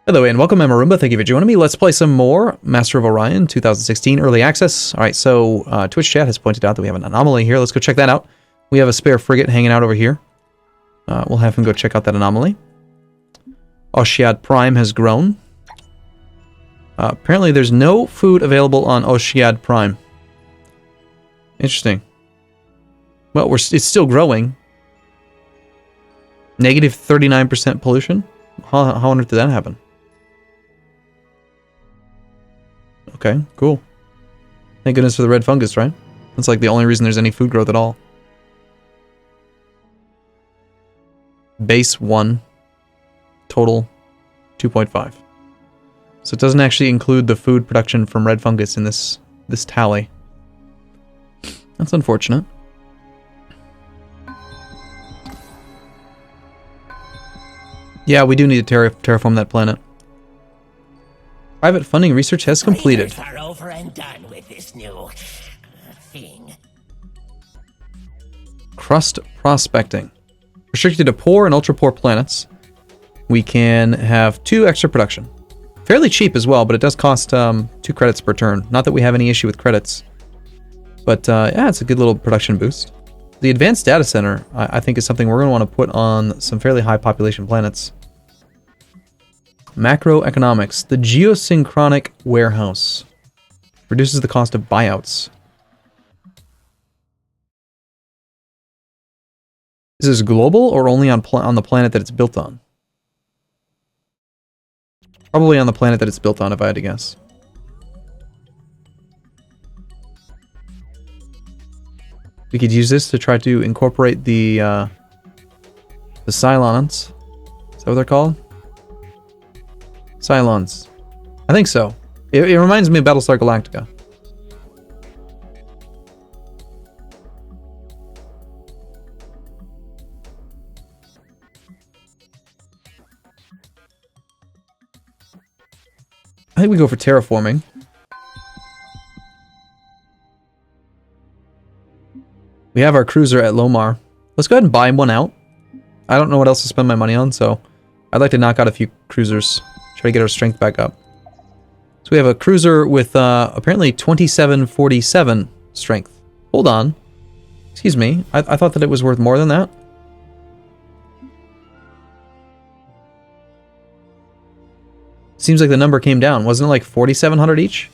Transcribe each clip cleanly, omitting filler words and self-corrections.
Hello and welcome, I'm Arumba. Thank you for joining me. Let's play some more Master of Orion 2016 Early Access. Alright, so Twitch chat has pointed out that we have an anomaly here. Let's go check that out. We have a spare frigate hanging out over here. We'll have him go check out that anomaly. Ocead Prime has grown. Apparently there's no food available on Ocead Prime. Interesting. Well, it's still growing. Negative 39% pollution? How on earth did that happen? Okay, cool. Thank goodness for the red fungus, right? That's like the only reason there's any food growth at all. Base 1. Total 2.5. So it doesn't actually include the food production from red fungus in this tally. That's unfortunate. Yeah, we do need to terraform that planet. Private funding research has completed. Are over and done with this new thing. Crust prospecting. Restricted to poor and ultra-poor planets. We can have 2 extra production. Fairly cheap as well, but it does cost 2 credits per turn. Not that we have any issue with credits. But yeah, it's a good little production boost. The advanced data center, I think, is something we're going to want to put on some fairly high population planets. Macroeconomics. The geosynchronic warehouse. Reduces the cost of buyouts. Is this global or only on the planet that it's built on? Probably on the planet that it's built on, if I had to guess. We could use this to try to incorporate the Cylons. Is that what they're called? Cylons. I think so. It reminds me of Battlestar Galactica. I think we go for terraforming. We have our cruiser at Lomar. Let's go ahead and buy one out. I don't know what else to spend my money on, so I'd like to knock out a few cruisers. Try to get our strength back up. So we have a cruiser with apparently 2747 strength. Hold on. Excuse me. I thought that it was worth more than that. Seems like the number came down. Wasn't it like 4,700 each?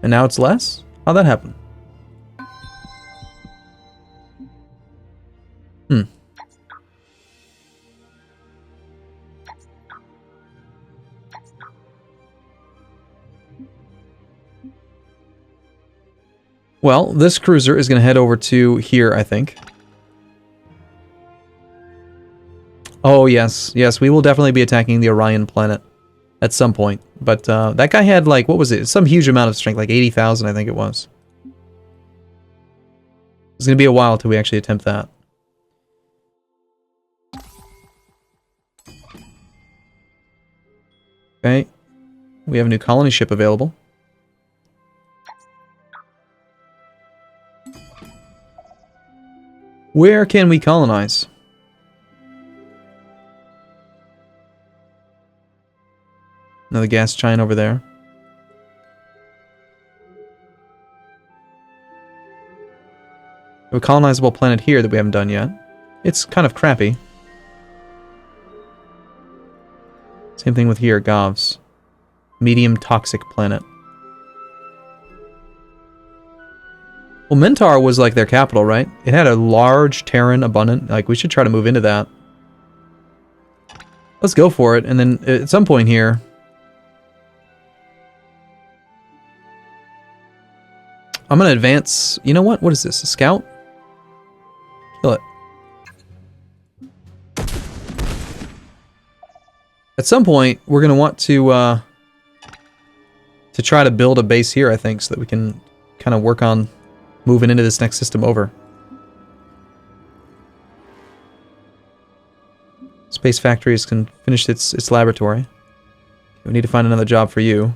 And now it's less? How'd that happen? Well, this cruiser is going to head over to here, I think. Oh, yes. Yes, we will definitely be attacking the Orion planet at some point. But that guy had, like, what was it? Some huge amount of strength, like 80,000, I think it was. It's going to be a while till we actually attempt that. Okay. We have a new colony ship available. Where can we colonize? Another gas giant over there. We have a colonizable planet here that we haven't done yet. It's kind of crappy. Same thing with here, Govs. Medium toxic planet. Well, Mentar was like their capital, right? It had a large Terran abundant. Like, we should try to move into that. Let's go for it. And then at some point here... I'm going to advance... You know what? What is this? A scout? Kill it. At some point, we're going to want to try to build a base here, I think, so that we can kind of work on moving into this next system over. Space Factory has finished its laboratory. We need to find another job for you.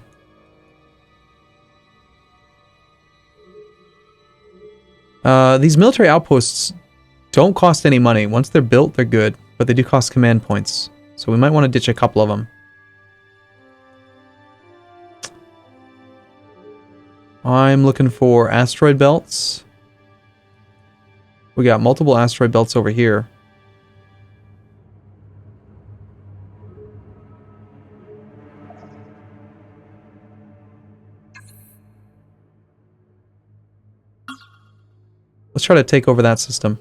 These military outposts don't cost any money. Once they're built, they're good, but they do cost command points. So we might want to ditch a couple of them. I'm looking for asteroid belts. We got multiple asteroid belts over here. Let's try to take over that system.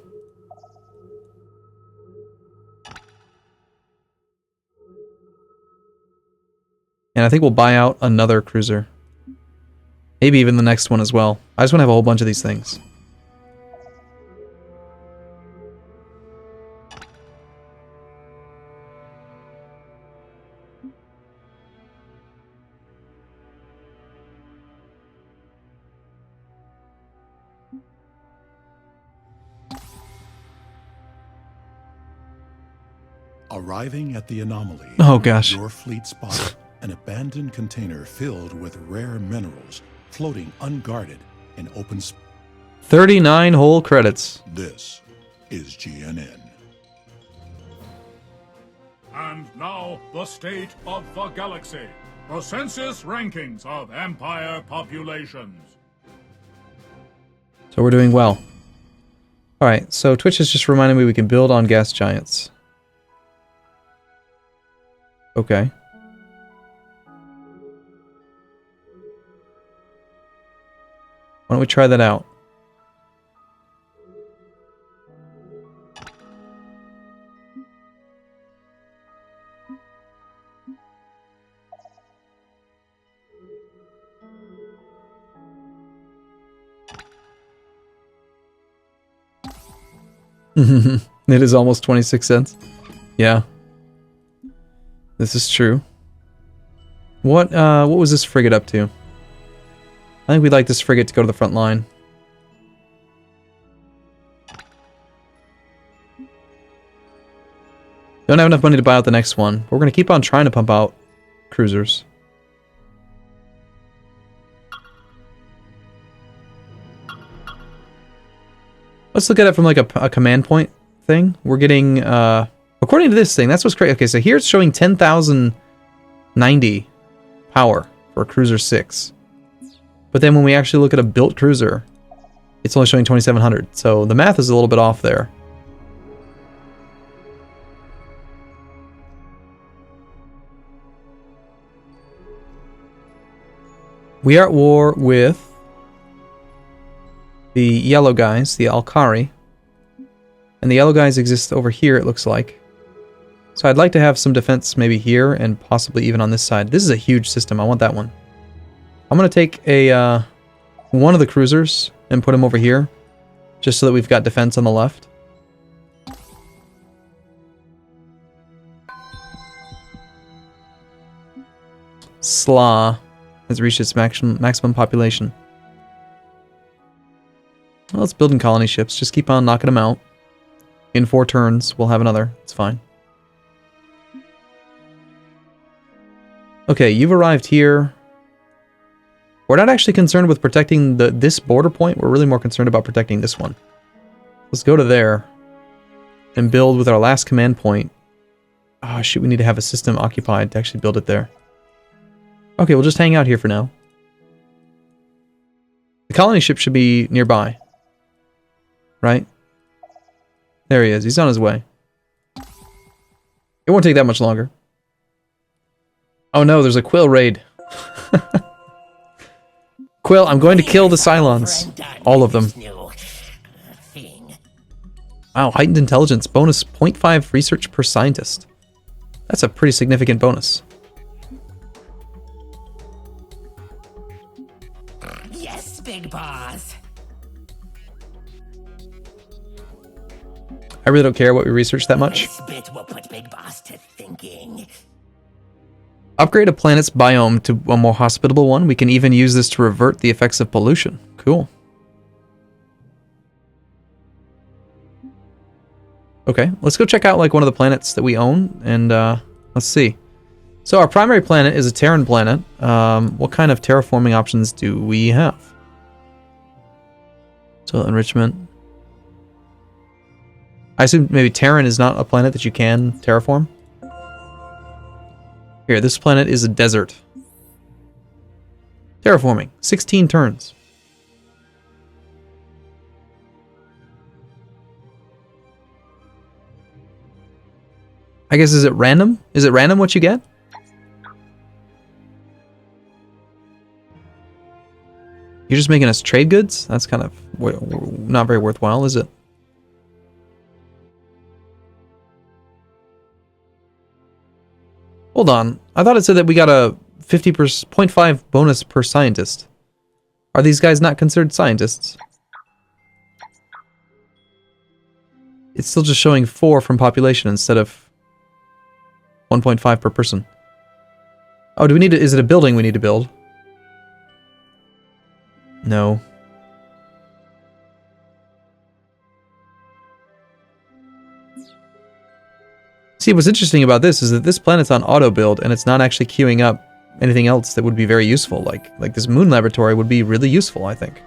And I think we'll buy out another cruiser. Maybe even the next one as well. I just want to have a whole bunch of these things. Arriving at the anomaly, Oh gosh. your fleet spotted an abandoned container filled with rare minerals floating unguarded in open space. 39 whole credits. This is GNN. And now, the state of the galaxy. The census rankings of Empire populations. So we're doing well. Alright, so Twitch is just reminding me we can build on gas giants. Okay. Why don't we try that out? It is almost 26 cents. Yeah. This is true. What was this frigate up to? I think we'd like this frigate to go to the front line. Don't have enough money to buy out the next one, but we're going to keep on trying to pump out cruisers. Let's look at it from like a command point thing. We're getting, according to this thing, that's what's crazy. Okay, so here it's showing 10,090 power for a Cruiser 6. But then when we actually look at a built cruiser, it's only showing 2,700. So the math is a little bit off there. We are at war with the yellow guys, the Alkari. And the yellow guys exist over here, it looks like. So I'd like to have some defense maybe here and possibly even on this side. This is a huge system. I want that one. I'm going to take a one of the cruisers and put him over here, just so that we've got defense on the left. Slaw has reached its maximum population. Well, let's build in colony ships. Just keep on knocking them out. In 4 turns, we'll have another. It's fine. Okay, you've arrived here. We're not actually concerned with protecting this border point. We're really more concerned about protecting this one. Let's go to there and build with our last command point. Oh, shoot, we need to have a system occupied to actually build it there. Okay, we'll just hang out here for now. The colony ship should be nearby. Right? There he is. He's on his way. It won't take that much longer. Oh no, there's a Quill raid. Quill, I'm going to kill the Cylons. All of them. Wow, heightened intelligence. Bonus 0.5 research per scientist. That's a pretty significant bonus. Yes, big boss. I really don't care what we research that much. This bit will put Big Boss to thinking. Upgrade a planet's biome to a more hospitable one. We can even use this to revert the effects of pollution. Cool. Okay, let's go check out like one of the planets that we own, and let's see. So our primary planet is a Terran planet. What kind of terraforming options do we have? Soil enrichment. I assume maybe Terran is not a planet that you can terraform. Here, this planet is a desert. Terraforming, 16 turns. I guess, is it random? Is it random what you get? You're just making us trade goods? That's kind of not very worthwhile, is it? Hold on. I thought it said that we got a 0.5 bonus per scientist. Are these guys not considered scientists? It's still just showing 4 from population instead of 1.5 per person. Oh, do we need to... Is it a building we need to build? No. See, what's interesting about this is that this planet's on auto build and it's not actually queuing up anything else that would be very useful. Like this moon laboratory would be really useful, I think.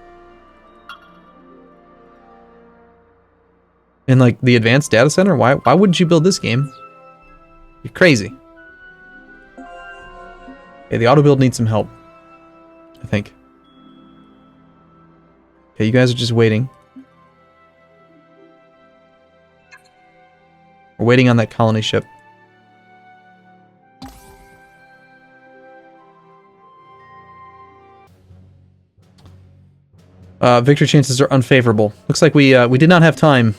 And like the advanced data center, why wouldn't you build this game? You're crazy. Okay, the auto build needs some help, I think. Okay, you guys are just waiting. We're waiting on that colony ship. Victory chances are unfavorable. Looks like we did not have time.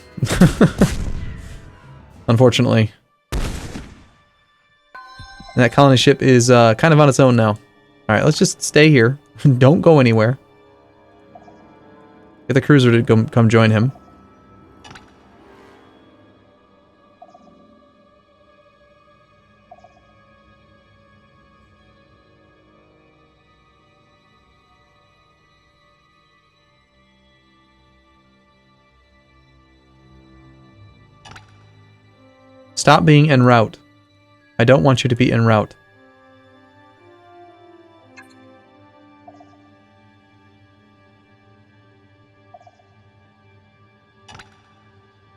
Unfortunately. And that colony ship is kind of on its own now. Alright, let's just stay here. Don't go anywhere. Get the cruiser to come join him. Stop being en route. I don't want you to be en route.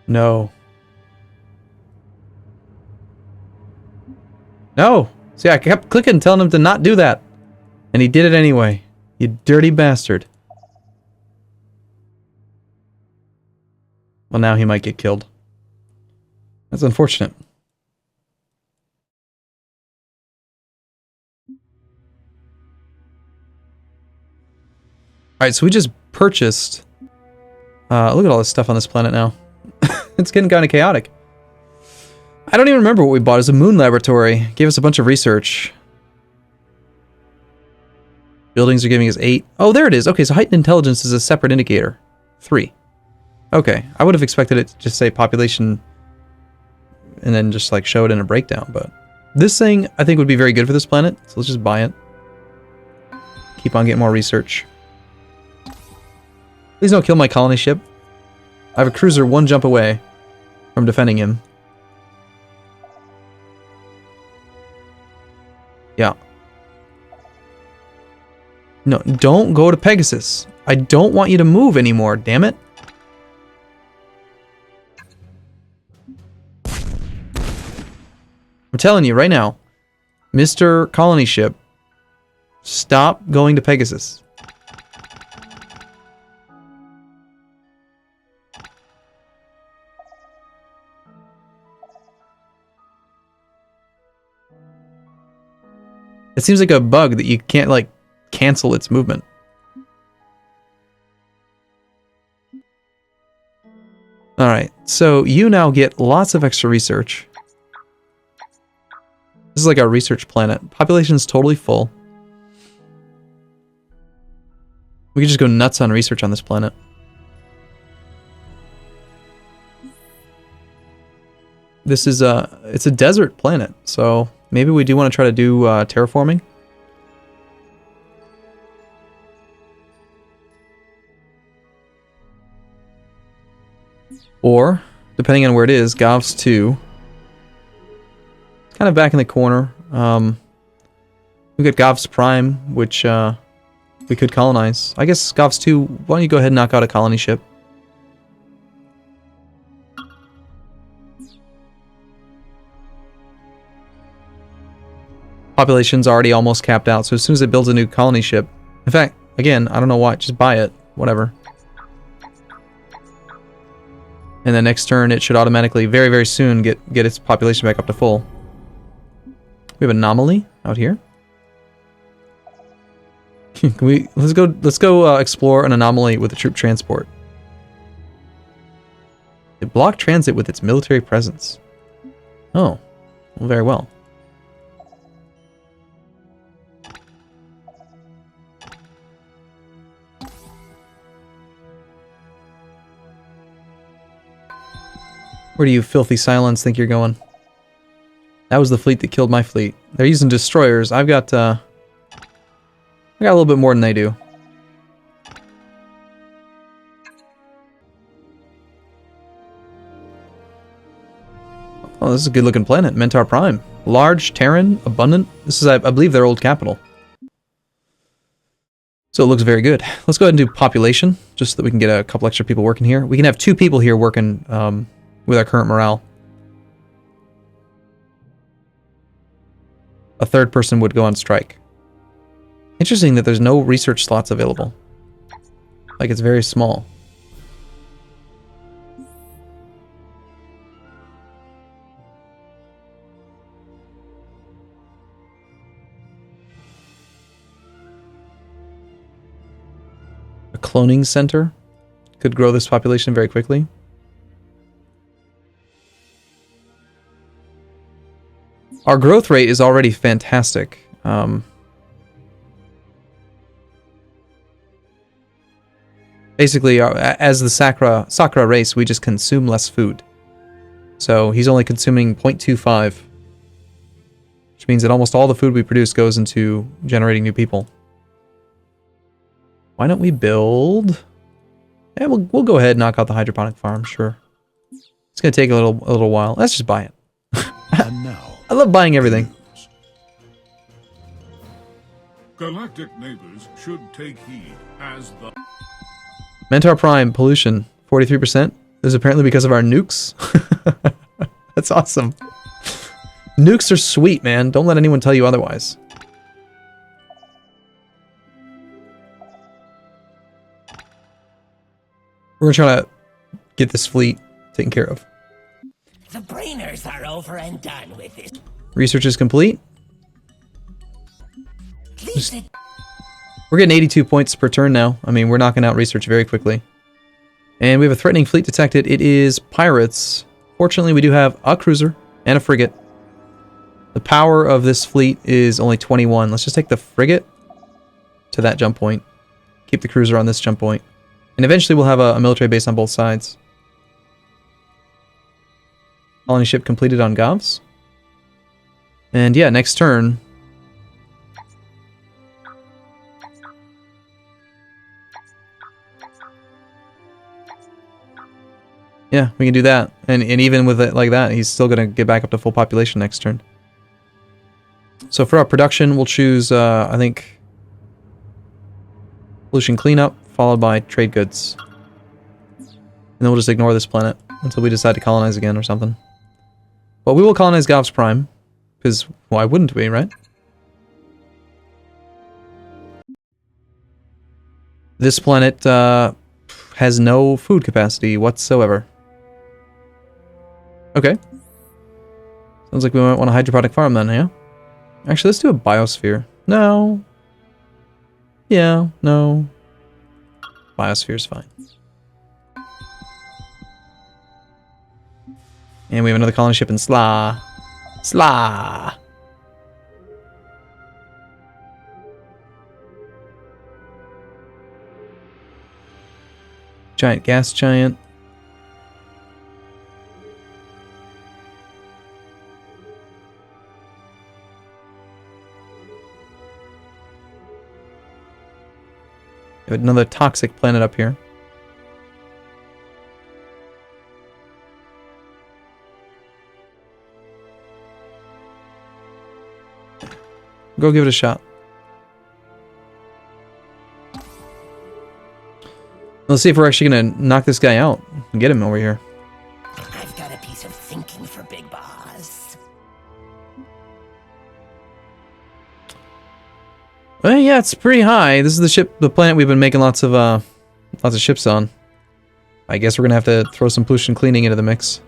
No. No! See, I kept clicking telling him to not do that. And he did it anyway. You dirty bastard. Well, now he might get killed. That's unfortunate. Alright, so we just purchased... look at all this stuff on this planet now. It's getting kind of chaotic. I don't even remember what we bought. It was a moon laboratory. Gave us a bunch of research. Buildings are giving us 8. Oh, there it is. Okay, so heightened intelligence is a separate indicator. 3. Okay, I would have expected it to just say population and then just like show it in a breakdown, but this thing I think would be very good for this planet, so let's just buy it. Keep on getting more research. Please don't kill my colony ship. I have a cruiser 1 jump away from defending him. Yeah. No, don't go to Pegasus. I don't want you to move anymore, damn it. I'm telling you right now, Mr. Colony Ship, stop going to Pegasus. It seems like a bug that you can't, like, cancel its movement. Alright, so you now get lots of extra research. This is like our research planet. Population is totally full. We could just go nuts on research on this planet. This is it's a desert planet, so maybe we do want to try to do terraforming. Or, depending on where it is, Govs 2. Kind of back in the corner. We've got Govs Prime, which we could colonize. I guess Govs 2, why don't you go ahead and knock out a colony ship? Population's already almost capped out, so as soon as it builds a new colony ship, In fact, again, I don't know why. Just buy it. Whatever. And then next turn, it should automatically, very, very soon, get its population back up to full. We have an anomaly out here. Can we let's go explore an anomaly with a troop transport. It blocked transit with its military presence. Oh, well, very well. Where do you filthy silence think you're going? That was the fleet that killed my fleet. They're using destroyers. I got a little bit more than they do. Oh, this is a good looking planet. Mentar Prime. Large, Terran, abundant. This is, I believe, their old capital. So it looks very good. Let's go ahead and do population, just so that we can get a couple extra people working here. We can have 2 people here working with our current morale. A 3rd person would go on strike. Interesting that there's no research slots available. Like, it's very small. A cloning center could grow this population very quickly. Our growth rate is already fantastic. Basically, as the Sakra race, we just consume less food. So he's only consuming 0.25, which means that almost all the food we produce goes into generating new people. Why don't we build? Yeah, we'll go ahead and knock out the hydroponic farm. Sure, it's gonna take a little while. Let's just buy it. And now, I love buying everything. Galactic neighbors should take heed as the Mentar Prime pollution 43%. This is apparently because of our nukes. That's awesome. Nukes are sweet, man. Don't let anyone tell you otherwise. We're gonna try to get this fleet taken care of. The brainers are over and done with this. Research is complete. Leave it. We're getting 82 points per turn now. I mean, we're knocking out research very quickly. And we have a threatening fleet detected. It is pirates. Fortunately, we do have a cruiser and a frigate. The power of this fleet is only 21. Let's just take the frigate to that jump point. Keep the cruiser on this jump point. And eventually we'll have a military base on both sides. Colony ship completed on Govs. And yeah, next turn... Yeah, we can do that. And even with it like that, he's still going to get back up to full population next turn. So for our production, we'll choose, I think, pollution cleanup, followed by trade goods. And then we'll just ignore this planet until we decide to colonize again or something. But we will colonize Govs Prime, because why wouldn't we, right? This planet has no food capacity whatsoever. Okay. Sounds like we might want a hydroponic farm then, yeah? Actually, let's do a biosphere. No. Yeah, no. Biosphere's fine. And we have another colony ship in Sla. Sla! Giant gas giant. We have another toxic planet up here. Go give it a shot. Let's see if we're actually going to knock this guy out and get him over here. I've got a piece of thinking for Big Boss. Well, yeah, it's pretty high. This is the planet we've been making lots of ships on. I guess we're gonna have to throw some pollution cleaning into the mix.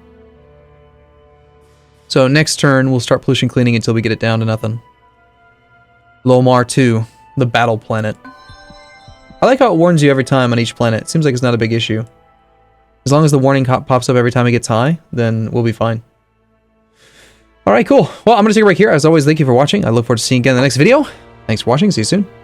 So next turn, we'll start pollution cleaning until we get it down to nothing. Lomar 2, the battle planet. I like how it warns you every time on each planet. It seems like it's not a big issue. As long as the warning pops up every time it gets high, then we'll be fine. Alright, cool. Well, I'm going to take a break here. As always, thank you for watching. I look forward to seeing you again in the next video. Thanks for watching. See you soon.